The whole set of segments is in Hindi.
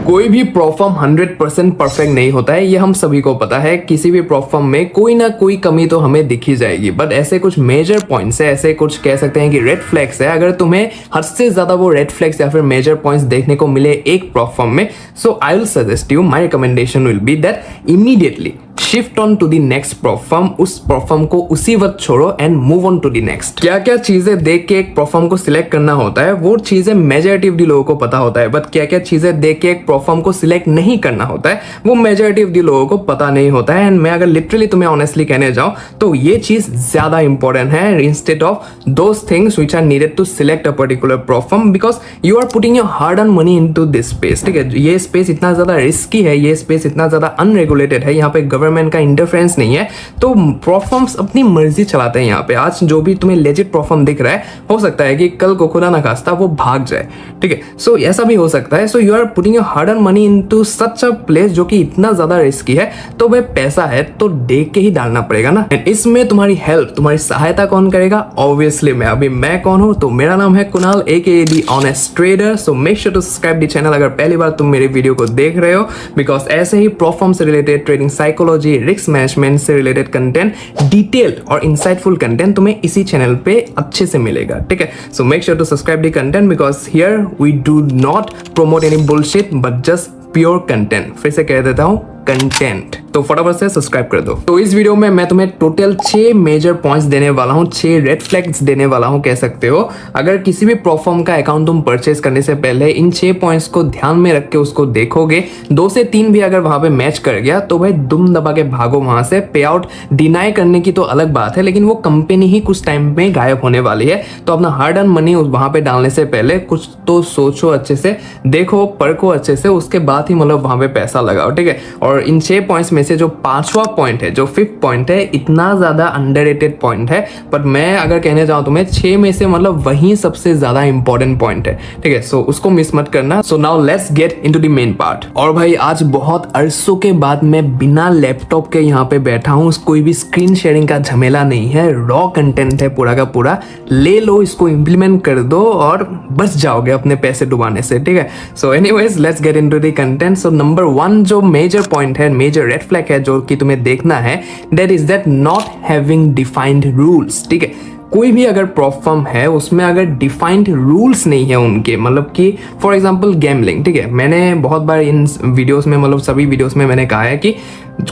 कोई भी प्रॉप फॉर्म 100% परफेक्ट नहीं होता है, ये हम सभी को पता है। किसी भी प्रॉप फॉर्म में कोई ना कोई कमी तो हमें दिख ही जाएगी, बट ऐसे कुछ मेजर पॉइंट्स है, ऐसे कुछ कह सकते हैं कि रेड फ्लैग्स है। अगर तुम्हें हद से ज्यादा वो रेड फ्लैग्स या फिर मेजर पॉइंट्स देखने को मिले एक प्रॉप फॉर्म में, so I will suggest you, my recommendation will be that immediately shift on to the next prop firm. उस प्रॉप फॉर्म को उसी वक्त छोड़ो and move on to the next. क्या क्या चीजें देख के एक प्रॉप फॉर्म को सिलेक्ट करना होता है वो चीजें मेजॉरिटी ऑफ द लोगों को पता होता है, बट क्या क्या चीजें देख के एक प्रॉप फॉर्म को सिलेक्ट नहीं करना होता है वो मेजॉरिटी ऑफ द लोगों को पता नहीं होता है। एंड मैं अगर लिटरली तुम्हें ऑनेस्टली कहने जाऊं तो ये चीज ज्यादा इंपॉर्टेंट है instead of those things which are needed to select a particular prop firm, because you are putting your hard earn money into this space. ठीक है, ये स्पेस इतना ज्यादा रिस्की है, ये स्पेस इतना ज्यादा अनरेगुलेटेड है, यहाँ पे गवर्नमेंट का इंटरफेरेंस नहीं है, तो प्रॉप फॉर्म्स अपनी मर्जी चलाते हैं यहाँ पे। आज जो भी तुम्हें लेजिट प्रॉप फॉर्म दिख रहा है, हो सकता है कि कल को खुदा ना खास्ता वो भाग जाए। ठीक है, सो ऐसा भी हो सकता है। So you are putting your hard earn money into such a place जो कि इतना ज्यादा रिस्की है, तो वह पैसा है तो देख के ही डालना पड़ेगा ना। इसमें तुम्हारी हेल्प, तुम्हारी सहायता कौन करेगा? ऑब्वियसली मैं। अभी मैं कौन हूं? तो मेरा नाम है Kunal AKA the honest trader. So make sure to subscribe the channel अगर पहली बार तुम मेरे वीडियो को देख रहे हो, बिकॉज ऐसे ही प्रॉप फॉर्म से related, trading psychology, risk management से रिलेटेड कंटेंट, डिटेल्ड और इंसाइटफुल कंटेंट तुम्हें इसी चैनल पे अच्छे से मिलेगा। ठीक है, so make sure to subscribe the content because here we do not promote any bullshit but just pure content. फिर से कह देता हूं, कंटेंट। तो फटाफट से सब्सक्राइब कर दो। तो इस वीडियो में मैं तुम्हें टोटल 6 मेजर पॉइंट्स देने वाला हूं, 6 रेड फ्लैग्स देने वाला हूं कह सकते हो। अगर किसी भी प्रॉप फॉर्म का अकाउंट तुम परचेज करने से पहले इन 6 पॉइंट्स को ध्यान में रख के उसको देखोगे, 2 से 3 भी अगर वहां पे मैच कर गया तो भाई दुम दबा के भागो वहां से। पे आउट डिनाई करने की तो अलग बात है, लेकिन वो कंपनी ही कुछ टाइम में गायब होने वाली है। तो अपना हार्ड अर्न मनी वहां पे डालने से पहले कुछ तो सोचो अच्छे से, देखो परखो अच्छे से, उसके बाद ही मतलब वहां पे पैसा लगाओ। ठीक है, और इन 6 पॉइंट्स में से जो 5वां पॉइंट है, जो 5th पॉइंट है, इतना ज्यादा अंडररेटेड पॉइंट है, बट मैं अगर कहने जाऊं तुम्हें 6 में से मतलब वही सबसे ज्यादा इंपॉर्टेंट पॉइंट है। ठीक है, सो उसको मिस मत करना। So now let's get into the main part. और भाई आज बहुत अरसों के बाद मैं बिना लैपटॉप के यहाँ पे बैठा हूँ, कोई भी स्क्रीन शेयरिंग का झमेला नहीं है, रॉ कंटेंट है पूरा का पूरा। ले लो, इसको इम्प्लीमेंट कर दो और बच जाओगे अपने पैसे डुबाने से। ठीक है, so anyways let's get into the content. So number 1 जो मेजर पॉइंट है, मेजर रेड फ्लैग है जो कि तुम्हें देखना है, that is that not having defined rules. ठीक है, कोई भी अगर प्रॉप फॉर्म है उसमें अगर डिफाइंड रूल्स नहीं है उनके, मतलब कि फॉर एग्जांपल गैम्बलिंग। ठीक है, मैंने बहुत बार इन वीडियोस में, मतलब सभी वीडियोस में मैंने कहा है कि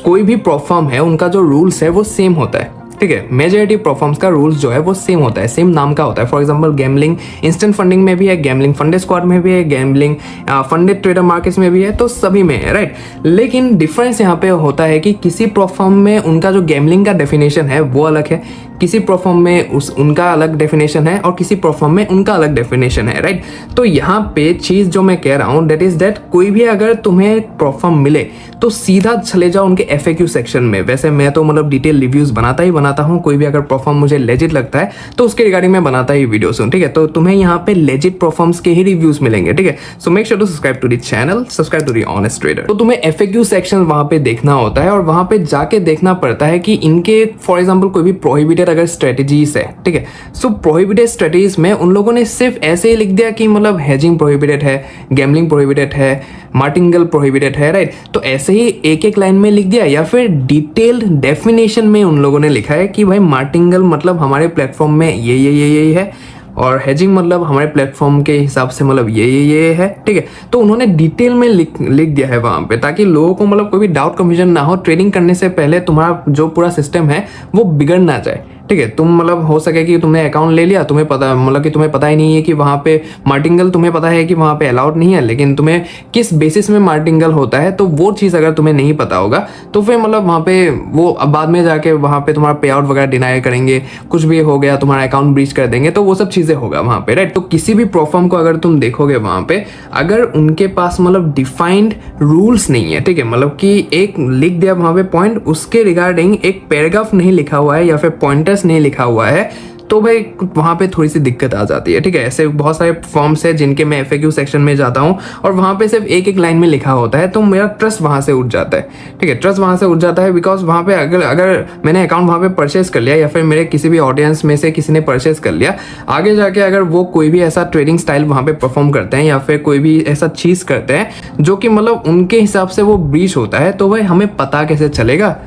कोई भी प्रॉप फॉर्म है उनका जो रूल्स है वो सेम होता है। ठीक है, मेजॉरिटी प्रॉप फॉर्म्स का रूल्स जो है वो सेम होता है, सेम नाम का होता है। For example gambling instant funding में भी है, गैम्बलिंग फंडेड स्क्वाड में भी है, गैम्बलिंग फंडेड ट्रेडर मार्केट्स में भी है, तो सभी में है, राइट। लेकिन डिफरेंस यहाँ पे होता है कि किसी प्रॉप फॉर्म में उनका जो गैम्बलिंग का डेफिनेशन है वो अलग है, किसी प्रॉप फॉर्म में उनका अलग डेफिनेशन है, और किसी प्रॉप फॉर्म में उनका अलग डेफिनेशन है, राइट। तो यहाँ पे चीज जो मैं कह रहा हूँ दैट इज दैट कोई भी अगर तुम्हें प्रॉप फॉर्म मिले तो सीधा चले जाओ उनके FAQ सेक्शन में। वैसे मैं तो मतलब डिटेल रिव्यूज बनाता हूँ, कोई भी अगर प्रॉप फॉर्म मुझे लेजिट लगता है तो उसके रिगार्डिंग में बनाता ही वीडियोस हूँ। ठीक है, तो तुम्हें यहाँ पे लेजिट प्रॉप फॉर्म्स के ही रिव्यूज मिलेंगे। ठीक है, so make sure to subscribe to the channel, subscribe to the honest trader. तो तुम्हें FAQ सेक्शन वहां पे देखना होता है, और वहां पे जाके देखना पड़ता है कि इनके फॉर एग्जाम्पल कोई भी प्रोहिबिटेड अगर स्ट्रेटेजीज है, ठीक है, सो प्रोहिबिटेड स्ट्रेटेजीज में उन लोगों ने सिर्फ ऐसे ही लिख दिया कि मतलब हेजिंग प्रोहिबिटेड है, गैम्बलिंग प्रोहिबिटेड है, मार्टिंगल प्रोहिबिटेड है, राइट। तो ऐसे ही एक लाइन में लिख दिया, या फिर डिटेल्ड डेफिनेशन में उन लोगों ने लिखा है कि भाई मार्टिंगल मतलब हमारे प्लेटफॉर्म में ये है, और हेजिंग मतलब हमारे प्लेटफॉर्म के हिसाब से मतलब ये है। ठीक है, तो उन्होंने डिटेल में लिख दिया है वहां पे, ताकि लोगों को मतलब कोई भी डाउट कंफ्यूजन ना हो। ट्रेडिंग करने से पहले तुम्हारा जो पूरा सिस्टम है वो बिगड़ ना जाए। ठीक है, तुम मतलब हो सके कि तुमने अकाउंट ले लिया, तुम्हें पता मतलब कि तुम्हें पता ही नहीं है कि वहाँ पे मार्टिंगल, तुम्हें पता है कि वहाँ पे अलाउड नहीं है, लेकिन तुम्हें किस बेसिस में मार्टिंगल होता है, तो वो चीज़ अगर तुम्हें नहीं पता होगा तो फिर मतलब वहाँ पे वो अब बाद में जाके वहाँ पे तुम्हारा पे आउट वगैरह डिनाई करेंगे, कुछ भी हो गया, तुम्हारा अकाउंट ब्रीच कर देंगे, तो वो सब चीज़ें होगा वहाँ पे, राइट। तो किसी भी प्रॉप फॉर्म को अगर तुम देखोगे वहाँ पे, अगर उनके पास मतलब डिफाइंड रूल्स नहीं है, ठीक है, मतलब कि एक लिख दिया वहाँ पे पॉइंट, उसके रिगार्डिंग एक पैराग्राफ नहीं लिखा हुआ है या फिर पॉइंटर्स नहीं लिखा हुआ है, तो भाई वहाँ पे थोड़ी सी दिक्कत आ जाती है। ठीक है, ऐसे बहुत सारे फॉर्म्स है जिनके मैं FAQ सेक्शन में जाता हूँ और वहाँ पे सिर्फ एक एक लाइन में लिखा होता है, तो मेरा ट्रस्ट वहाँ से उठ जाता है। ठीक है, ट्रस्ट वहाँ से उठ जाता है बिकॉज वहाँ पे अगर मैंने अकाउंट वहाँ पे परचेस कर लिया या फिर मेरे किसी भी ऑडियंस में से किसी ने परचेस कर लिया, आगे जाके अगर वो कोई भी ऐसा ट्रेडिंग स्टाइल वहाँ पे परफॉर्म करते हैं या फिर कोई भी ऐसा चीज़ करते हैं जो कि मतलब उनके हिसाब से वो ब्रीच होता है, तो भाई हमें पता कैसे चलेगा?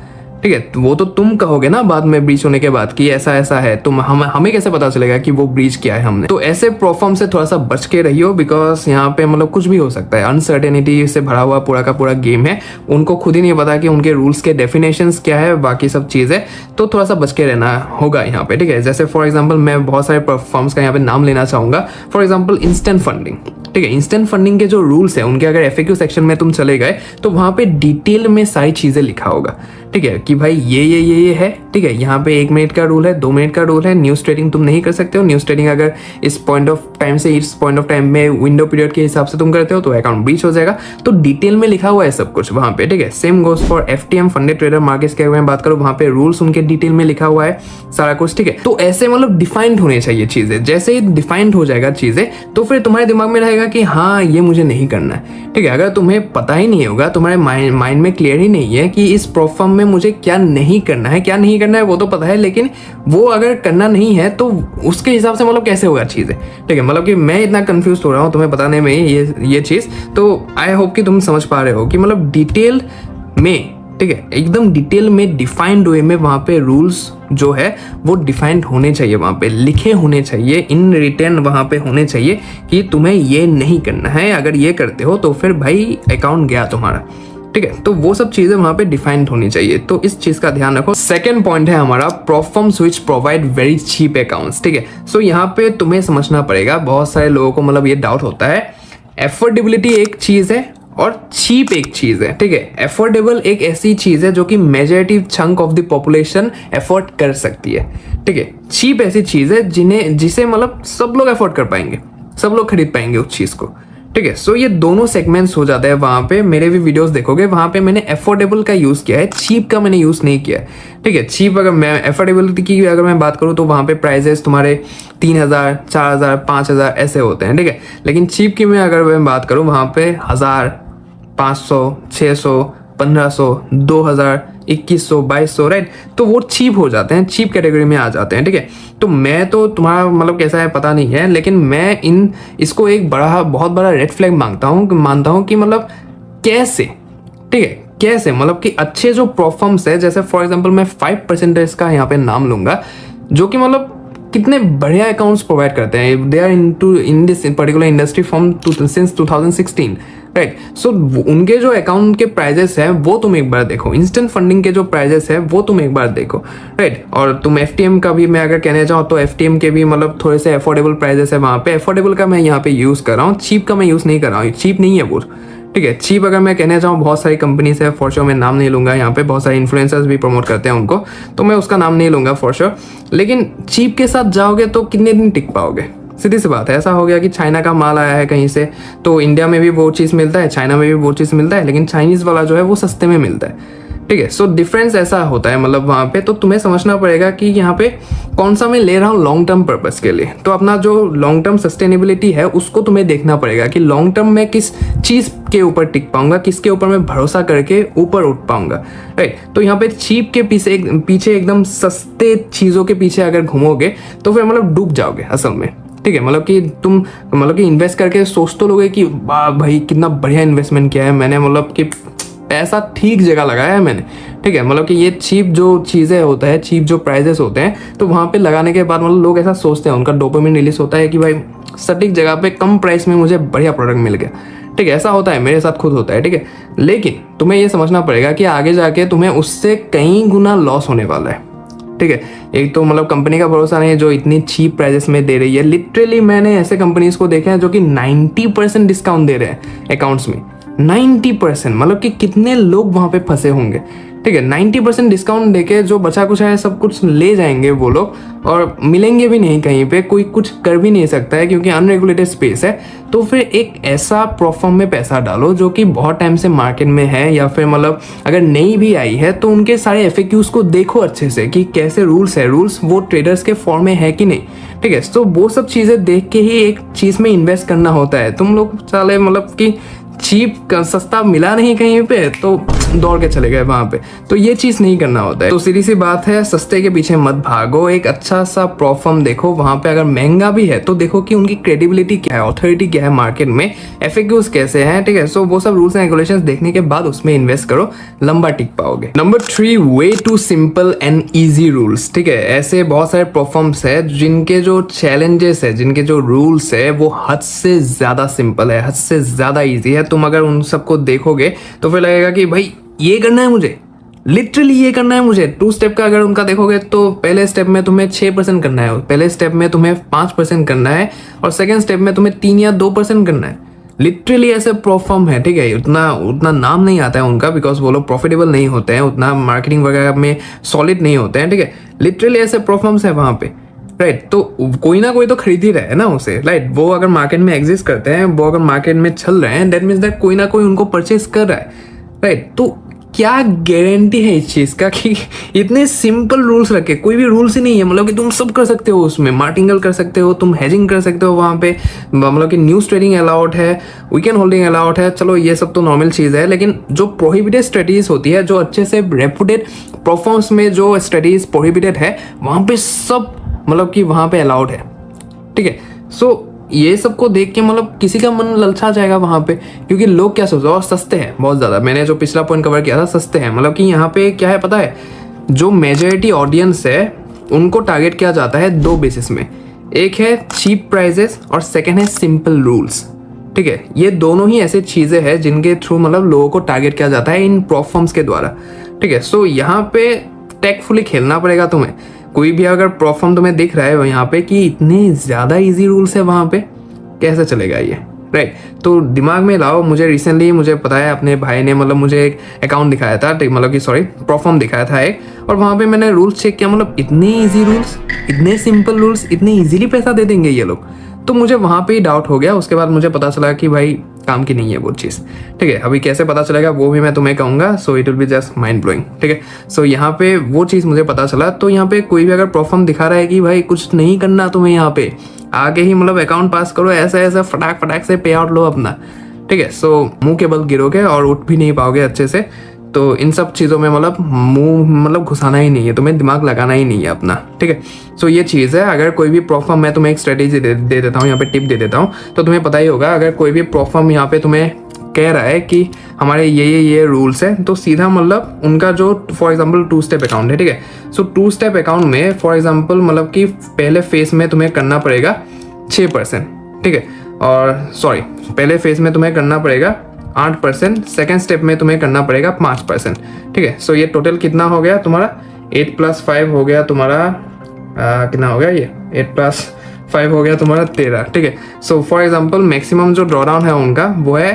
ठीक है, तो वो तो तुम कहोगे ना बाद में ब्रीच होने के बाद कि ऐसा ऐसा है, तो हमें कैसे पता चलेगा कि वो ब्रीच क्या है हमने? तो ऐसे परफॉर्म से थोड़ा सा बच के रहियो बिकॉज यहाँ पे मतलब कुछ भी हो सकता है, अनसर्टेनिटी से भरा हुआ पूरा का पूरा गेम है। उनको खुद ही नहीं पता कि उनके रूल्स के डेफिनेशंस क्या है, बाकी सब चीज़ें, तो थोड़ा सा बच के रहना होगा यहाँ पे। ठीक है, जैसे फॉर एग्जाम्पल मैं बहुत सारे प्लेटफॉर्म्स का यहाँ पे नाम लेना चाहूँगा। For example instant funding. ठीक है, इंस्टेंट फंडिंग के जो रूल्स है उनके अगर FAQ सेक्शन में तुम चले गए तो वहाँ पे डिटेल में सारी चीज़ें लिखा होगा। ठीक है, कि भाई ये है। ठीक है, यहाँ पे 1 मिनट का रूल है, 2 मिनट का रूल है। न्यूज़ ट्रेडिंग तुम नहीं कर सकते हो। न्यूज़ ट्रेडिंग अगर इस पॉइंट ऑफ टाइम से इस पॉइंट ऑफ टाइम में विंडो पीरियड के हिसाब से तुम करते हो तो अकाउंट ब्रीच हो जाएगा। तो डिटेल में लिखा हुआ है सब कुछ वहाँ पे। ठीक है, same goes for FTM funded trader markets के अगर मैं बात करूँ, वहाँ पे रूल्स उनके डिटेल में लिखा हुआ है सारा कुछ। ठीक है, तो ऐसे मतलब डिफाइंड होने चाहिए चीज़ें। जैसे ही डिफाइंड हो जाएगा चीज़ें तो फिर तुम्हारे दिमाग में रहेगा कि हाँ ये मुझे नहीं करना है। ठीक है, अगर तुम्हें पता ही नहीं होगा, तुम्हारे माइंड में क्लियर ही नहीं है कि इस प्रोफॉर्म में मुझे क्या नहीं करना है, क्या नहीं करना है वो तो पता है, लेकिन वो अगर करना नहीं है तो उसके हिसाब से मतलब कैसे होगा चीज़ें। ठीक है, मतलब कि मैं इतना कंफ्यूज हो रहा हूँ तुम्हें बताने में ये चीज़, तो आई होप कि तुम समझ पा रहे हो कि मतलब डिटेल में, ठीक है, एकदम डिटेल में डिफाइंड वे में वहाँ पे रूल्स जो है वो डिफाइंड होने चाहिए, वहाँ पे लिखे होने चाहिए, इन रिटर्न वहाँ पे होने चाहिए कि तुम्हें ये नहीं करना है। अगर ये करते हो तो फिर भाई अकाउंट गया तुम्हारा। ठीक है, तो वो सब चीजें वहां पे डिफाइंड होनी चाहिए, तो इस चीज का ध्यान रखो। सेकंड पॉइंट है हमारा prop firms which provide very cheap accounts. ठीक है, सो यहाँ पे तुम्हें समझना पड़ेगा, बहुत सारे लोगों को मतलब ये डाउट होता है, एफोर्डेबिलिटी एक चीज है और चीप एक चीज है। ठीक है, एफोर्डेबल एक ऐसी चीज है जो कि majority chunk of the population afford कर सकती है। ठीक है, चीप ऐसी चीज है जिसे मतलब सब लोग एफोर्ड कर पाएंगे, सब लोग खरीद पाएंगे उस चीज को। ठीक है, सो ये दोनों सेगमेंट्स हो जाते हैं वहां पे। मेरे भी वीडियोस देखोगे वहां पे मैंने एफोर्डेबल का यूज किया है, चीप का मैंने यूज नहीं किया है। ठीक है, चीप अगर मैं एफोर्डेबिलिटी की अगर मैं बात करूँ तो वहां पे प्राइजेस तुम्हारे 3000, 4000, 5000 ऐसे होते हैं। ठीक है, लेकिन चीप की मैं अगर मैं बात करूँ वहां पे 1000, 500, 600, 1500, 2000, 2100, 2200, राइट, तो वो चीप हो जाते हैं, चीप कैटेगरी में आ जाते हैं। ठीक है, तो मैं तो तुम्हारा मतलब कैसा है पता नहीं है, लेकिन मैं इसको एक बहुत बड़ा रेड फ्लैग मानता हूँ कि मतलब कैसे, ठीक है, कैसे मतलब कि अच्छे जो प्रोफॉर्म्स है, जैसे फॉर एग्जांपल मैं 5% का यहाँ पे नाम लूंगा जो कि मतलब कितने बढ़िया अकाउंट्स प्रोवाइड करते हैं। They are in this particular industry from since 2016, right. So उनके जो अकाउंट के प्राइजेस है वो तुम एक बार देखो, इंस्टेंट फंडिंग के जो प्राइजेस है वो तुम एक बार देखो, राइट। और तुम FTM का भी मैं अगर कहना चाहूँ तो FTM के भी मतलब थोड़े से अफोर्डेबल प्राइजेस है वहाँ पे। अफोर्डेबल का मैं यहाँ पे यूज़ कर रहा हूँ, चीप का मैं यूज़ नहीं कर रहा हूँ, चीप नहीं है वो। ठीक है, चीप अगर मैं कहना चाहूँ बहुत सारी कंपनीज है, फॉर श्योर मैं नाम नहीं लूंगा, यहाँ पे बहुत सारे इन्फ्लुएंसर्स भी प्रमोट करते हैं उनको, तो मैं उसका नाम नहीं लूंगा फॉर श्योर। लेकिन चीप के साथ जाओगे तो कितने दिन टिक पाओगे? सीधी सी बात है, ऐसा हो गया कि चाइना का माल आया है कहीं से, तो इंडिया में भी वो चीज़ मिलता है, चाइना में भी वो चीज़ मिलता है, लेकिन चाइनीज़ वाला जो है वो सस्ते में मिलता है। ठीक है, सो डिफरेंस ऐसा होता है मतलब वहाँ पे। तो तुम्हें समझना पड़ेगा कि यहाँ पे कौन सा मैं ले रहा हूँ लॉन्ग टर्म पर्पस के लिए। तो अपना जो लॉन्ग टर्म सस्टेनेबिलिटी है उसको तुम्हें देखना पड़ेगा कि लॉन्ग टर्म में किस चीज़ के ऊपर टिक पाऊंगा, किसके ऊपर मैं भरोसा करके ऊपर उठ पाऊंगा, राइट। तो यहाँ पे चीप के पीछे एकदम सस्ते चीज़ों के पीछे अगर घूमोगे तो फिर मतलब डूब जाओगे असल में। ठीक है, मतलब कि तुम मतलब कि इन्वेस्ट करके सोच तो लोगे कि वाह भाई कितना बढ़िया इन्वेस्टमेंट किया है मैंने, मतलब कि पैसा ठीक जगह लगाया है मैंने। ठीक है, मतलब कि ये चीप जो चीज़ें होता है, चीप जो प्राइजेस होते हैं, तो वहाँ पे लगाने के बाद मतलब लोग ऐसा सोचते हैं, उनका डोपामिन रिलीज होता है कि भाई सटीक जगह पे कम प्राइस में मुझे बढ़िया प्रोडक्ट मिल गया। ठीक है, ऐसा होता है, मेरे साथ खुद होता है। ठीक है, लेकिन तुम्हें ये समझना पड़ेगा कि आगे जाके तुम्हें उससे कई गुना लॉस होने वाला है। ठीक है, एक तो मतलब कंपनी का भरोसा नहीं है जो इतनी चीप प्राइजेस में दे रही है। लिटरली मैंने ऐसे कंपनीज को देखा है जो कि 90% डिस्काउंट दे रहे हैं अकाउंट्स में, 90%, मतलब कि कितने लोग वहां पे फंसे होंगे। ठीक है। 90% डिस्काउंट देके जो बचा कुछ है सब कुछ ले जाएंगे वो लोग, और मिलेंगे भी नहीं कहीं पे, कोई कुछ कर भी नहीं सकता है क्योंकि अनरेगुलेटेड स्पेस है। तो फिर एक ऐसा प्लेटफॉर्म में पैसा डालो जो कि बहुत टाइम से मार्केट में है, या फिर मतलब अगर नई भी आई है तो उनके सारे FAQs को देखो अच्छे से कि कैसे रूल्स है, रूल्स वो ट्रेडर्स के फॉर्म में है कि नहीं, ठीक है। तो वो सब चीज़ें देख के ही एक चीज़ में इन्वेस्ट करना होता है। तुम लोग साले मतलब कि चीप सस्ता मिला नहीं कहीं पे तो दौड़ के चले गए वहां पे, तो ये चीज नहीं करना होता है। तो सीधी सी बात है, सस्ते के पीछे मत भागो, एक अच्छा सा प्लेटफॉर्म देखो, वहां पे अगर महंगा भी है तो देखो कि उनकी क्रेडिबिलिटी क्या है, ऑथोरिटी क्या है मार्केट में, FAQs कैसे हैं, ठीक है। सो वो सब रूल्स एंड रेगुलेशंस देखने के बाद उसमें इन्वेस्ट करो, लंबा टिक पाओगे। Number 3, way to simple and easy rules, ठीक है। ऐसे बहुत सारे प्लेटफॉर्म्स है जिनके जो चैलेंजेस है, जिनके जो रूल्स है वो हद से ज्यादा सिंपल है, हद से ज्यादा ईजी है। तुम अगर उन सबको देखोगे तो फिर लगेगा कि भाई ये करना है मुझे, लिटरली ये करना है मुझे। 2 स्टेप का अगर उनका देखोगे तो पहले स्टेप में तुम्हें 6% करना है, पहले स्टेप में तुम्हें 5% करना है, और सेकंड स्टेप में तुम्हें 3 या 2% करना है। लिटरली ऐसे प्लेटफॉर्म है, ठीक है। उतना नाम नहीं आता है उनका, बिकॉज वो लोग प्रॉफिटेबल नहीं होते हैं, उतना मार्केटिंग वगैरह में सॉलिड नहीं होते हैं, ठीक है। लिटरली ऐसे प्लेटफॉर्म्स है वहां पे, राइट। तो कोई ना कोई तो खरीद ही रहा है ना उसे, राइट। वो अगर मार्केट में एग्जिस्ट करते हैं, वो अगर मार्केट में चल रहे हैं, दैट मीन्स दैट कोई ना कोई उनको परचेज कर रहा है, राइट। तो क्या गारंटी है इस चीज का कि इतने सिंपल रूल्स रखे, कोई भी रूल्स ही नहीं है, मतलब कि तुम सब कर सकते हो उसमें, मार्टिंगल कर सकते हो, तुम हेजिंग कर सकते हो वहां पे, मतलब कि न्यूज ट्रेडिंग अलाउड है, वीकेंड होल्डिंग अलाउड है। चलो ये सब तो नॉर्मल चीज है, लेकिन जो प्रोहिबिटेड स्ट्रेटेजीज होती है, जो अच्छे से रेपुटेड प्लेटफॉर्म्स में जो स्ट्रेटेजीज प्रोहिबिटेड है, वहां पे सब मतलब कि वहां पे अलाउड है, ठीक है। सो ये सबको देख के मतलब किसी का मन ललचा जाएगा वहां पे, क्योंकि लोग क्या सोचते हैं, और सस्ते हैं बहुत ज्यादा। मैंने जो पिछला पॉइंट कवर किया था, सस्ते हैं, मतलब कि यहाँ पे क्या है पता है, जो मेजॉरिटी ऑडियंस है उनको टारगेट किया जाता है 2 बेसिस में, एक है चीप प्राइजेस और सेकेंड है सिंपल रूल्स, ठीक है। ये दोनों ही ऐसे चीजें हैं जिनके थ्रू मतलब लोगों को टारगेट किया जाता है इन प्लेटफॉर्म्स के द्वारा, ठीक है। सो यहाँ पे टेकफुली खेलना पड़ेगा तुम्हें। कोई भी अगर प्लेटफॉर्म तुम्हें दिख रहा है यहाँ पे कि इतने ज्यादा इजी रूल्स है वहां पे, कैसे चलेगा ये, राइट। तो दिमाग में लाओ। मुझे पता है अपने भाई ने मतलब मुझे एक अकाउंट दिखाया था, मतलब कि सॉरी प्लेटफॉर्म दिखाया था एक, और वहां पे मैंने रूल्स चेक किया, मतलब इतने इजी रूल्स, इतने सिंपल रूल्स, इतने इजीली पैसा दे देंगे ये लोग। तो मुझे वहां पे ही डाउट हो गया। उसके बाद मुझे पता चला कि भाई काम की नहीं है वो चीज़, ठीक है। अभी कैसे पता चलेगा वो भी मैं तुम्हें कहूंगा, so it will be just mind blowing, ठीक है। सो यहाँ पे वो चीज़ मुझे पता चला। तो यहाँ पे कोई भी अगर प्लेटफॉर्म दिखा रहा है कि भाई कुछ नहीं करना तुम्हें, यहाँ पे आगे ही मतलब अकाउंट पास करो, ऐसा फटाक से पे आउट लो अपना, ठीक है। सो मुंह के बल गिरोगे और उठ भी नहीं पाओगे अच्छे से। तो इन सब चीज़ों में मतलब मुंह मतलब घुसाना ही नहीं है, तुम्हें दिमाग लगाना ही नहीं है अपना, ठीक है। सो ये चीज़ है। अगर कोई भी प्लेटफॉर्म, मैं तुम्हें एक स्ट्रेटेजी दे देता हूँ, यहाँ पे टिप दे देता हूँ, तो तुम्हें पता ही होगा, अगर कोई भी प्लेटफॉर्म यहाँ पे तुम्हें कह रहा है कि हमारे ये रूल्स है, तो सीधा मतलब उनका जो फॉर एग्जांपल 2 स्टेप अकाउंट है, ठीक है। सो 2 स्टेप अकाउंट में फॉर एग्जांपल मतलब कि पहले फेज में तुम्हें करना पड़ेगा 6%, ठीक है। और सॉरी, पहले फेज में तुम्हें करना पड़ेगा 8%, सेकेंड स्टेप में तुम्हें करना पड़ेगा 5%, ठीक है। सो ये टोटल कितना हो गया तुम्हारा, 8 + 5 हो गया तुम्हारा, कितना हो गया ये, 8 + 5 हो गया तुम्हारा 13, ठीक है। सो फॉर एग्जांपल मैक्सिमम जो ड्रॉडाउन है उनका वो है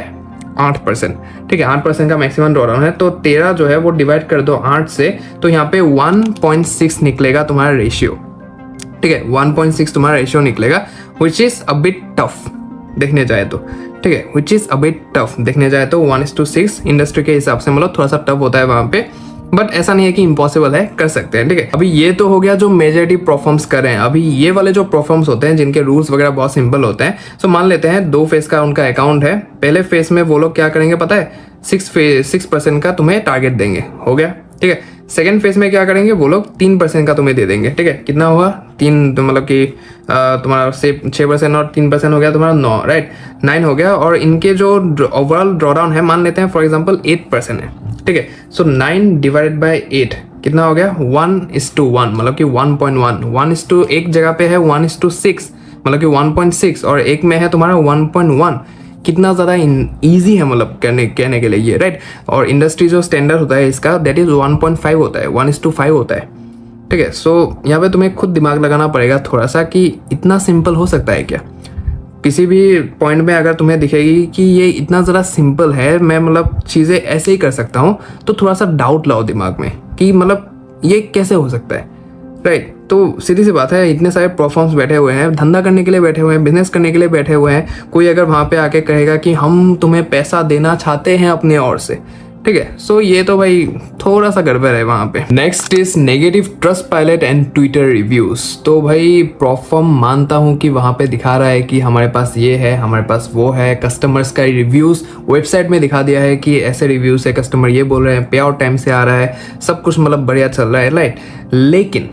8%, ठीक है। 8% का मैक्सिमम ड्रॉडाउन है, तो 13 जो है वो डिवाइड कर दो 8 से, तो यहाँ पे 1.6 निकलेगा तुम्हारा रेशियो, ठीक है। 1.6 तुम्हारा रेशियो निकलेगा, which is a bit tough देखने जाए तो, ठीक है। Which is a bit tough देखने जाए तो 1:6 इंडस्ट्री के हिसाब से मतलब थोड़ा सा टफ होता है वहां पे, बट ऐसा नहीं है कि इम्पॉसिबल है, कर सकते हैं, ठीक है। अभी ये तो हो गया जो मेजॉरिटी प्लेटफॉर्म्स कर रहे हैं। अभी ये वाले जो प्लेटफॉर्म्स होते हैं जिनके रूल्स वगैरह बहुत सिंपल होते हैं, सो मान लेते हैं 2 फेज का उनका अकाउंट है। पहले फेज में वो लोग क्या करेंगे पता है, 6% का तुम्हें टारगेट देंगे, हो गया, ठीक है। सेकेंड फेज में क्या करेंगे वो लोग, 3% का तुम्हें दे देंगे, ठीक है। कितना हुआ 3, तो मतलब कि तुम्हारा 6% और 3% हो गया तुम्हारा 9, राइट, 9 हो गया। और इनके जो ओवरऑल ड्रॉडाउन है मान लेते हैं फॉर एग्जांपल 8% है, ठीक है। सो 9 डिवाइडेड बाय 8 कितना हो गया, 1:1, मतलब कि 1.1, 1 एक जगह पे है 1:6, मतलब कि 1.6, और एक में है तुम्हारा 1.1। कितना ज़्यादा ईजी है मतलब कहने के लिए ये, राइट। और इंडस्ट्री जो स्टैंडर्ड होता है इसका दैट इज 1.5 होता है, 1:5 होता है, ठीक है। सो यहाँ पे तुम्हें खुद दिमाग लगाना पड़ेगा थोड़ा सा कि इतना सिंपल हो सकता है क्या। किसी भी पॉइंट में अगर तुम्हें दिखेगी कि ये इतना ज़रा सिंपल है, मैं मतलब चीज़ें ऐसे ही कर सकता हूँ, तो थोड़ा सा डाउट लाओ दिमाग में कि मतलब ये कैसे हो सकता है, राइट। तो सीधी सी बात है, इतने सारे प्रोफॉर्म्स बैठे हुए हैं, धंधा करने के लिए बैठे हुए हैं, बिजनेस करने के लिए बैठे हुए हैं। कोई अगर वहाँ पे आके कहेगा कि हम तुम्हें पैसा देना चाहते हैं अपने ओर से, ठीक है, सो ये तो भाई थोड़ा सा गड़बड़ है वहाँ पे। Next is negative trust pilot and Twitter reviews. तो भाई प्रोफॉर्म मानता हूँ कि वहाँ पे दिखा रहा है कि हमारे पास ये है, हमारे पास वो है, कस्टमर्स का रिव्यूज वेबसाइट में दिखा दिया है कि ऐसे रिव्यूज है, कस्टमर ये बोल रहे हैं, पे आउट टाइम से आ रहा है, सब कुछ मतलब बढ़िया चल रहा है, राइट। लेकिन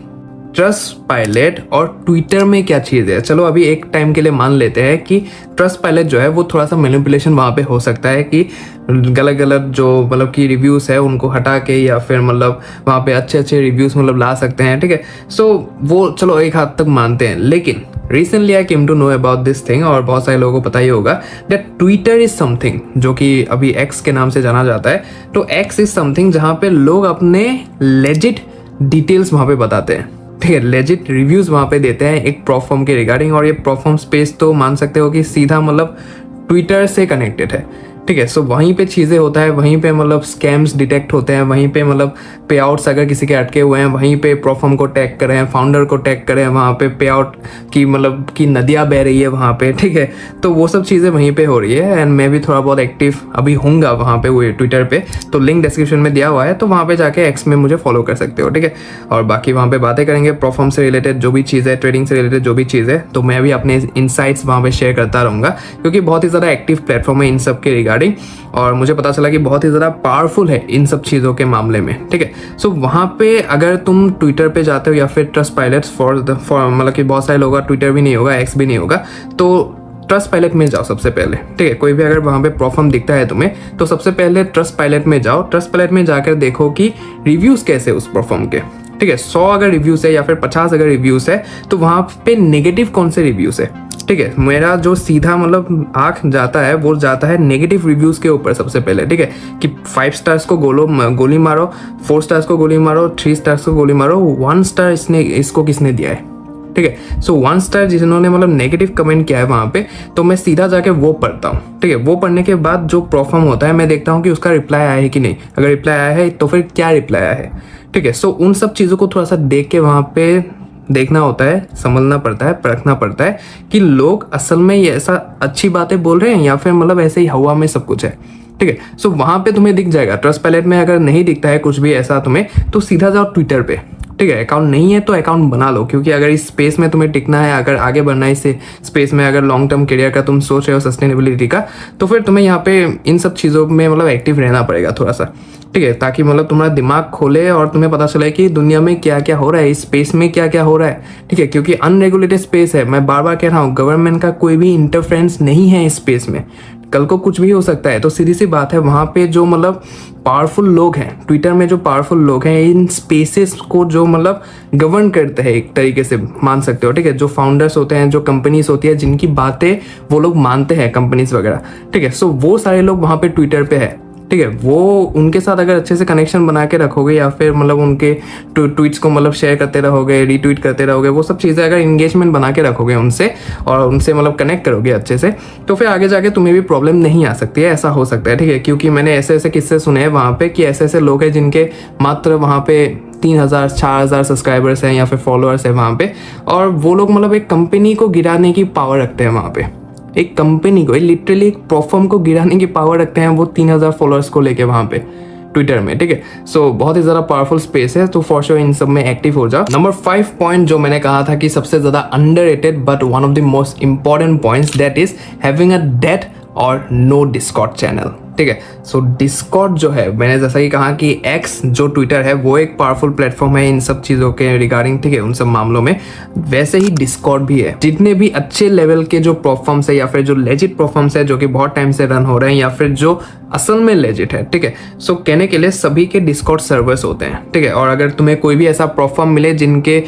ट्रस्ट पायलट और ट्विटर में क्या चीज़ है, चलो अभी एक टाइम के लिए मान लेते हैं कि ट्रस्ट पायलट जो है वो थोड़ा सा मैनिपुलेशन वहाँ पे हो सकता है कि गलत गलत जो मतलब कि रिव्यूज़ है उनको हटा के या फिर मतलब वहाँ पे अच्छे अच्छे रिव्यूज़ मतलब ला सकते हैं, ठीक है। सो वो चलो एक हद तक मानते हैं, लेकिन recently I came to know about this thing, और बहुत सारे लोगों को पता ही होगा दैट ट्विटर इज समथिंग जो कि अभी एक्स के नाम से जाना जाता है। तो एक्स इज समथिंग जहाँ पे लोग अपने लेजिट डिटेल्स वहाँ पे बताते हैं, ठीक है, लेजिट रिव्यूज वहाँ पे देते हैं एक प्रोफॉर्म के रिगार्डिंग। और ये प्रोफॉर्म स्पेस तो मान सकते हो कि सीधा मतलब ट्विटर से कनेक्टेड है, ठीक है। सो वहीं पे चीज़ें होता है, वहीं पे मतलब स्कैम्स डिटेक्ट होते हैं, वहीं पे मतलब पे आउट्स अगर किसी के अटके हुए हैं, वहीं पे प्रोफॉर्म को टैग करें, फाउंडर को टैग करें, वहाँ पे पे आउट की मतलब की नदियाँ बह रही है वहाँ पे, ठीक है। तो वो सब चीज़ें वहीं पे हो रही है, एंड मैं भी थोड़ा बहुत एक्टिव अभी होऊंगा वहाँ पे, वो ट्विटर पे, तो लिंक डिस्क्रिप्शन में दिया हुआ है, तो वहाँ पे जाके एक्स में मुझे फॉलो कर सकते हो, ठीक है। और बाकी वहाँ पे बातें करेंगे प्रोफॉर्म से रिलेटेड जो भी चीज़ है, ट्रेडिंग से रिलेटेड जो भी चीज़ है, तो मैं भी अपने इनसाइट्स वहाँ पे शेयर करता रहूँगा, क्योंकि बहुत ही ज़्यादा एक्टिव प्लेटफॉर्म है इन सब के रिगार्डिंग, और मुझे पता चला कि बहुत ही ज़्यादा पावरफुल है इन सब चीज़ों के मामले में, ठीक है। सो वहाँ पे अगर तुम ट्विटर पे जाते हो या फिर ट्रस्ट पायलट फॉर मतलब कि बहुत सारे लोगों का ट्विटर भी नहीं होगा, एक्स भी नहीं होगा, तो ट्रस्ट पायलट में जाओ सबसे पहले, ठीक है। कोई भी अगर वहाँ पे प्रोफॉर्म दिखता है तुम्हें, तो सबसे पहले ट्रस्ट पायलट में जाओ, ट्रस्ट पायलट में जाकर देखो कि रिव्यूज़ कैसे उस प्रोफॉर्म के, ठीक है। 100 अगर रिव्यूज़ है या फिर 50 अगर रिव्यूज़ है, तो वहाँ पे नेगेटिव कौन से रिव्यूज़ है, ठीक है। मेरा जो सीधा मतलब आँख जाता है वो जाता है नेगेटिव रिव्यूज़ के ऊपर सबसे पहले, ठीक है, कि 5 स्टार्स को गोली मारो, 4 स्टार्स को गोली मारो, 3 स्टार्स को गोली मारो, 1 स्टार इसको किसने दिया है, ठीक है। सो 1 स्टार जिन्होंने मतलब नेगेटिव कमेंट किया है वहाँ पे, तो मैं सीधा जाके वो पढ़ता हूँ, ठीक है। वो पढ़ने के बाद जो परफॉर्म होता है मैं देखता हूँ कि उसका रिप्लाई आया है कि नहीं, अगर रिप्लाई आया है तो फिर क्या रिप्लाई आया है, ठीक है। सो उन सब चीज़ों को थोड़ा सा देख के वहाँ पे देखना होता है, समझना पड़ता है, परखना पड़ता है कि लोग असल में ये ऐसा अच्छी बातें बोल रहे हैं या फिर मतलब ऐसे ही हवा में सब कुछ है, ठीक है। सो वहाँ पे तुम्हें दिख जाएगा। ट्रस्ट पायलट में अगर नहीं दिखता है कुछ भी ऐसा तुम्हें, तो सीधा जाओ ट्विटर पे, ठीक है। अकाउंट नहीं है तो अकाउंट बना लो, क्योंकि अगर इस स्पेस में तुम्हें टिकना है, अगर आगे बढ़ना है इस स्पेस में, अगर लॉन्ग टर्म करियर का तुम सोच रहे हो, सस्टेनेबिलिटी का, तो फिर तुम्हें यहाँ पे इन सब चीज़ों में मतलब एक्टिव रहना पड़ेगा थोड़ा सा, ठीक है, ताकि मतलब तुम्हारा दिमाग खोले और तुम्हें पता चले कि दुनिया में क्या क्या हो रहा है, इस स्पेस में क्या क्या हो रहा है, ठीक है। क्योंकि अनरेगुलेटेड स्पेस है, मैं बार बार कह रहा हूँ, गवर्नमेंट का कोई भी इंटरफेरेंस नहीं है इस स्पेस में, कल को कुछ भी हो सकता है। तो सीधी सी बात है, वहाँ पे जो मतलब पावरफुल लोग हैं, ट्विटर में जो पावरफुल लोग हैं, इन स्पेसेस को जो मतलब गवर्न करते हैं एक तरीके से मान सकते हो, ठीक है। जो फाउंडर्स होते हैं, जो कंपनीज होती है, जिनकी बातें वो लोग मानते हैं, कंपनीज वगैरह, ठीक है। सो वो सारे लोग वहाँ पे ट्विटर पे है, ठीक है। वो उनके साथ अगर अच्छे से कनेक्शन बना के रखोगे या फिर मतलब उनके ट्वीट्स को मतलब शेयर करते रहोगे, रीट्वीट करते रहोगे, वो सब चीज़ें अगर इंगेजमेंट बना के रखोगे उनसे और उनसे मतलब कनेक्ट करोगे अच्छे से, तो फिर आगे जाके तुम्हें भी प्रॉब्लम नहीं आ सकती है, ऐसा हो सकता है, ठीक है। क्योंकि मैंने ऐसे ऐसे किस्से सुने हैं वहाँ पे कि ऐसे ऐसे लोग हैं जिनके मात्र वहाँ पे 3000 4000 सब्सक्राइबर्स हैं या फिर फॉलोअर्स हैं वहाँ पे, और वो लोग मतलब एक कंपनी को गिराने की पावर रखते हैं वहाँ पे, एक कंपनी को, लिटरली एक प्लेटफॉर्म को गिराने की पावर रखते हैं वो 3000 फॉलोअर्स को लेके वहाँ पे ट्विटर में, ठीक है। सो बहुत ही ज़्यादा पावरफुल स्पेस है, तो फॉर श्योर इन सब में एक्टिव हो जाओ। नंबर 5 पॉइंट जो मैंने कहा था कि सबसे ज़्यादा underrated but one of the most important points, that is having a date और नो डिस्कॉर्ड चैनल, ठीक है। सो डिस्कॉर्ड जो है, मैंने जैसा ही कहा कि एक्स जो ट्विटर है वो एक पावरफुल प्लेटफॉर्म है इन सब चीज़ों के रिगार्डिंग, ठीक है, उन सब मामलों में, वैसे ही डिस्कॉर्ड भी है। जितने भी अच्छे लेवल के जो प्लेटफॉर्म्स है या फिर जो लेजिट प्लेटफॉर्म्स है जो कि बहुत टाइम से रन हो रहे हैं या फिर जो असल में लेजिट है, ठीक है। सो कहने के लिए सभी के डिस्कॉर्ड सर्वर्स होते हैं, ठीक है। और अगर तुम्हें कोई भी ऐसा प्लेटफॉर्म मिले जिनके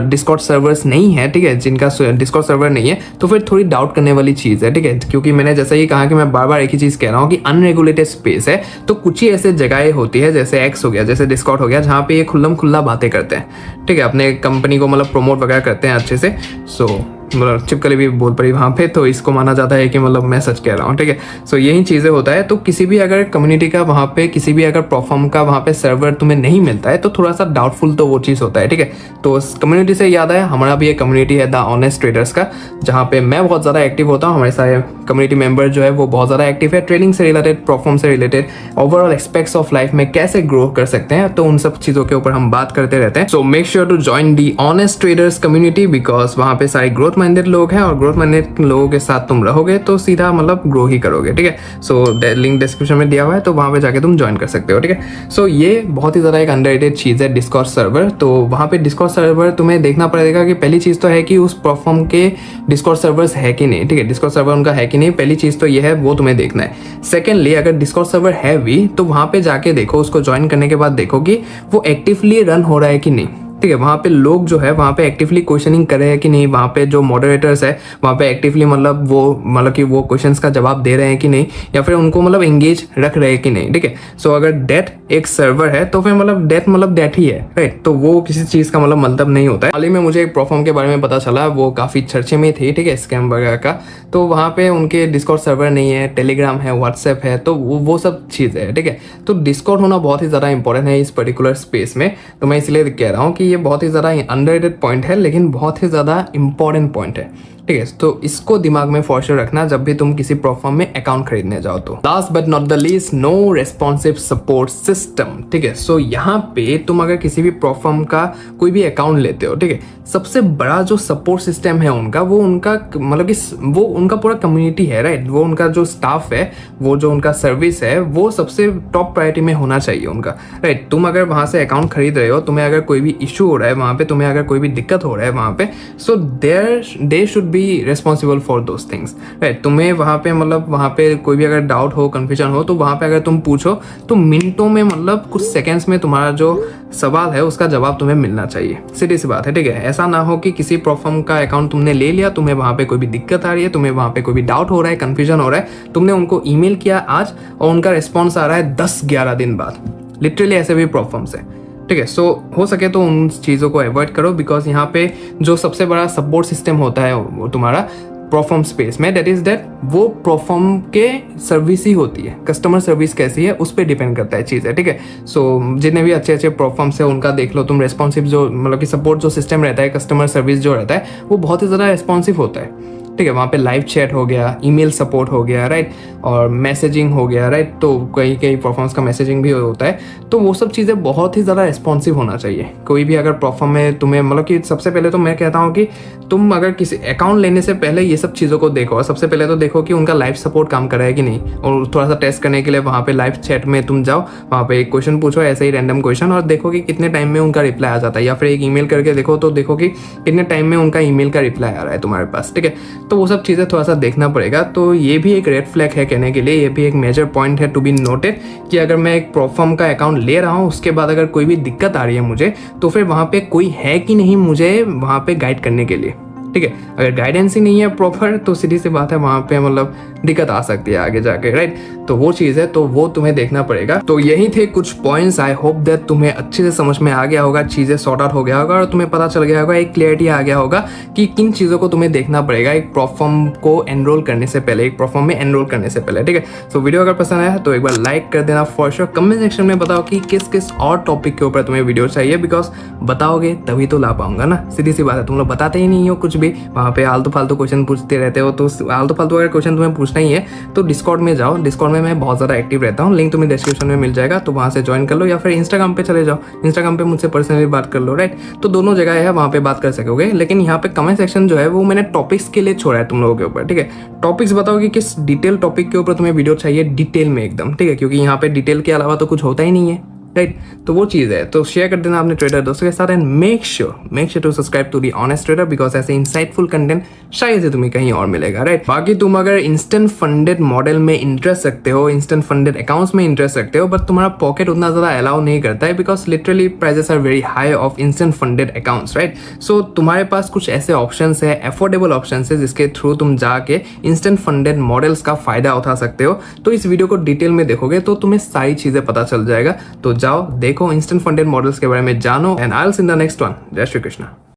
डिस्कॉर्ड सर्वर्स नहीं है, ठीक है, जिनका डिस्कॉर्ड सर्वर नहीं है, तो फिर थोड़ी डाउट करने वाली चीज़ है, ठीक है। क्योंकि मैंने जैसा ही कहा कि मैं बार बार एक ही चीज़ कह रहा हूँ कि अनरेगुलेटेड स्पेस है, तो कुछ ही ऐसे जगहें होती है जैसे एक्स हो गया, जैसे डिस्कॉर्ड हो गया, जहाँ पे ये खुल्लम खुल्ला बातें करते हैं, ठीक है, अपने कंपनी को मतलब प्रमोट वगैरह करते हैं अच्छे से। सो मतलब चिपकली भी बोल पड़ी वहाँ पे, तो इसको माना जाता है कि मतलब मैं सच कह रहा हूँ, ठीक है। सो यही चीज़ें होता है। तो किसी भी अगर कम्युनिटी का वहाँ पे किसी भी अगर प्लेटफॉर्म का वहाँ पे सर्वर तुम्हें नहीं मिलता है तो थोड़ा सा डाउटफुल तो वो चीज़ होता है, ठीक है। तो उस कम्युनिटी से याद आया, हमारा भी एक कम्युनिटी है द ऑनेस्ट ट्रेडर्स का, जहाँ पे मैं बहुत ज़्यादा एक्टिव होता हूँ। हमारे सारे कम्युनिटी मेंबर जो है वो बहुत ज़्यादा एक्टिव है, ट्रेडिंग से रिलेटेड, प्लेटफॉर्म से related, overall aspects of life में कैसे ग्रो कर सकते हैं, तो उन सब चीज़ों के ऊपर हम बात करते रहते हैं। So make sure to join the honest traders community, because वहाँ पे सारे ग्रोथ माइंडेड लोग हैं, और ग्रोथ माइंडेड लोगों के साथ तुम रहोगे तो सीधा मतलब ग्रो ही करोगे, ठीक है। सो लिंक डिस्क्रिप्शन में दिया हुआ है, तो वहाँ पे जाके तुम ज्वाइन कर सकते हो, ठीक है। सो ये बहुत ही ज़्यादा एक अंडररेटेड चीज़ है डिस्कॉर्ड सर्वर। तो वहाँ पे डिस्कॉर्ड सर्वर तुम्हें देखना पड़ेगा कि पहली चीज़ तो है कि उस प्लेटफॉर्म के डिस्कॉर्ड सर्वर्स है कि नहीं, ठीक है। डिस्कॉर्ड सर्वर उनका है कि नहीं, पहली चीज़ तो ये है, वो तुम्हें देखना है। सेकेंडली, अगर डिस्कॉर्ड सर्वर है भी तो वहाँ पे जाके देखो, उसको ज्वाइन करने के बाद देखो कि वो एक्टिवली रन हो रहा है कि नहीं, ठीक है। वहाँ पे लोग जो है वहाँ पे एक्टिवली क्वेश्चनिंग कर रहे हैं कि नहीं, वहाँ पे जो मॉडरेटर्स है वहाँ पे एक्टिवली मतलब कि वो क्वेश्चंस का जवाब दे रहे हैं कि नहीं, या फिर उनको मतलब एंगेज रख रहे हैं कि नहीं, ठीक है। सो अगर डेट एक सर्वर है तो फिर मतलब डेट ही है, राइट। तो वो किसी चीज़ का मतलब नहीं होता है। हाल ही में मुझे एक प्लेटफॉर्म के बारे में पता चला, वो काफ़ी चर्चे में थी, ठीक है, स्कैम वगैरह का। तो वहाँ पे उनके डिस्कॉर्ड सर्वर नहीं है, टेलीग्राम है, व्हाट्सएप है, तो वो सब चीज़ है, ठीक है। तो डिस्कॉर्ड होना बहुत ही ज़्यादा इंपॉर्टेंट है इस पर्टिकुलर स्पेस में। तो मैं इसलिए कह रहा हूँ कि ये बहुत ही ज़्यादा अंडररेटेड पॉइंट है, लेकिन बहुत ही ज़्यादा इंपॉर्टेंट पॉइंट है, ठीक है। तो इसको दिमाग में फॉर श्योर रखना जब भी तुम किसी प्लेटफॉर्म में अकाउंट खरीदने जाओ तो। Last but not the least, no responsive support system, ठीक है। सो यहाँ पे तुम अगर किसी भी प्लेटफॉर्म का कोई भी अकाउंट लेते हो, ठीक है, सबसे बड़ा जो सपोर्ट सिस्टम है उनका, वो उनका मतलब कि वो उनका पूरा कम्युनिटी है, राइट। वो उनका जो स्टाफ है, वो जो उनका सर्विस है, वो सबसे टॉप प्रायोरिटी में होना चाहिए उनका, राइट। तुम अगर वहाँ से अकाउंट खरीद रहे हो, तुम्हें अगर कोई भी इशू हो रहा है वहाँ पे, तुम्हें अगर कोई भी दिक्कत हो रहा है वहाँ पे, so they should be responsible for those things, right. तुम्हें वहाँ पे मतलब वहाँ पे कोई भी अगर डाउट हो, कन्फ्यूजन हो, तो वहाँ पे अगर तुम पूछो तो मिनटों में मतलब कुछ सेकेंड्स में तुम्हारा जो सवाल है उसका जवाब तुम्हें मिलना चाहिए। सीधी सी बात है, ठीक है। ऐसा ना हो कि किसी प्लेटफॉर्म का अकाउंट तुमने ले लिया, तुम्हें वहाँ पे कोई भी दिक्कत आ रही है, तुम्हें वहाँ पे कोई भी डाउट हो रहा है, कन्फ्यूजन हो रहा है, तुमने उनको ईमेल किया आज और उनका रिस्पॉन्स आ रहा है 10-11 दिन बाद। लिटरली ऐसे भी प्लेटफॉर्म्स है, ठीक है। सो हो सके तो उन चीज़ों को अवॉइड करो, बिकॉज यहाँ पे जो सबसे बड़ा सपोर्ट सिस्टम होता है वो तुम्हारा प्लेटफॉर्म स्पेस में, दैट इज दैट वो प्लेटफॉर्म के सर्विस ही होती है। कस्टमर सर्विस कैसी है उस पर डिपेंड करता है चीज़ है, ठीक है। सो जितने भी अच्छे अच्छे प्लेटफॉर्म्स है उनका देख लो तुम, रेस्पॉन्सिव जो मतलब कि सपोर्ट जो सिस्टम रहता है, कस्टमर सर्विस जो रहता है, वो बहुत ही ज़्यादा रेस्पॉन्सिव होता है, ठीक है। वहाँ पे लाइव चैट हो गया, ईमेल सपोर्ट हो गया, राइट, और मैसेजिंग हो गया, राइट। तो कई प्लेटफॉर्म्स का मैसेजिंग भी होता है, तो वो सब चीज़ें बहुत ही ज़्यादा रिस्पॉन्सिव होना चाहिए। कोई भी अगर प्लेटफॉर्म में तुम्हें मतलब कि सबसे पहले तो मैं कहता हूँ कि तुम अगर किसी अकाउंट लेने से पहले ये सब चीज़ों को देखो, और सबसे पहले तो देखो कि उनका लाइव सपोर्ट काम कर रहा है कि नहीं, और थोड़ा सा टेस्ट करने के लिए वहाँ पे लाइव चैट में तुम जाओ, वहाँ पे एक क्वेश्चन पूछो, ऐसे ही रैंडम क्वेश्चन, और देखो कि कितने टाइम में उनका रिप्लाई आ जाता है, या फिर एक ईमेल करके देखो तो देखो कि कितने टाइम में उनका ईमेल का रिप्लाई आ रहा है तुम्हारे पास, ठीक है। तो वो सब चीज़ें थोड़ा सा देखना पड़ेगा। तो ये भी एक रेड फ्लैग है कहने के लिए, ये भी एक मेजर पॉइंट है टू बी नोटेड, कि अगर मैं एक प्लेटफॉर्म का अकाउंट ले रहा हूँ, उसके बाद अगर कोई भी दिक्कत आ रही है मुझे, तो फिर वहाँ पे कोई है कि नहीं मुझे वहाँ पे गाइड करने के लिए, ठीक है। अगर गाइडेंस ही नहीं है प्रॉपर, तो सीधी सी बात है वहाँ पे मतलब दिक्कत आ सकती है आगे जाके, राइट। तो वो चीज़ है, तो वो तुम्हें देखना पड़ेगा। तो यही थे कुछ पॉइंट्स। आई होप दैट तुम्हें अच्छे से समझ में आ गया होगा, चीज़ें सॉर्ट आउट हो गया होगा, और तुम्हें पता चल गया होगा, एक क्लियरिटी आ गया होगा कि किन चीज़ों को तुम्हें देखना पड़ेगा एक प्लेटफॉर्म को एनरोल करने से पहले, एक प्लेटफॉर्म में एनरोल करने से पहले, ठीक है। सो वीडियो अगर पसंद आया तो एक बार लाइक कर देना फॉर श्योर। कमेंट सेक्शन में बताओ कि किस किस और टॉपिक के ऊपर तुम्हें वीडियो चाहिए, बिकॉज बताओगे तभी तो ला पाऊंगा ना। सीधी सी बात है, तुम लोग बताते ही नहीं हो कुछ भी, वहाँ पे आलतू फालतू क्वेश्चन पूछते रहते हो। तो आलतू फालतू अगर क्वेश्चन तुम्हें पूछना ही है तो डिस्कॉर्ड में जाओ, डिस्कॉर्ड में मैं बहुत ज़्यादा एक्टिव रहता हूँ, लिंक तुम्हें डिस्क्रिप्शन में मिल जाएगा, तो वहाँ से ज्वाइन कर लो, या फिर इंस्टाग्राम पे चले जाओ, इंस्टाग्राम पे मुझसे पर्सनली बात कर लो, राइट। तो दोनों जगह है, वहाँ पे बात कर सकोगे। लेकिन यहाँ पे कमेंट सेक्शन जो है वो मैंने टॉपिक्स के लिए छोड़ा है तुम लोगों के ऊपर, ठीक है। टॉपिक्स बताओ कि किस डिटेल टॉपिक के ऊपर तुम्हें वीडियो चाहिए, डिटेल में एकदम, ठीक है, क्योंकि यहाँ पे डिटेल के अलावा तो कुछ होता ही नहीं है, राइट। तो वो चीज़ है, तो शेयर कर देना अपने ट्रेडर दोस्तों के साथ, and make sure to subscribe to the honest trader, because ऐसे इंसाइटफुल कंटेंट शायद से तुम्हें कहीं और मिलेगा, राइट। बाकी तुम अगर इंस्टेंट फंडेड मॉडल में इंटरेस्ट रखते हो, इंस्टेंट फंडेड अकाउंट्स में इंटरेस्ट रखते हो, बट तुम्हारा पॉकेट उतना ज़्यादा अलाउ नहीं करता है, because literally prices are very high of instant funded accounts, right. So तुम्हारे पास कुछ ऐसे ऑप्शन है, अफोर्डेबल ऑप्शन है, जिसके थ्रू तुम जाके इंस्टेंट फंडेड मॉडल्स का फायदा उठा सकते हो। तो इस वीडियो को डिटेल में देखोगे तो तुम्हें सारी चीज़ें पता चल जाएगा। तो जाओ देखो, इंस्टेंट फंडेड मॉडल्स के बारे में जानो, and I will see in the next one. जय श्री कृष्णा।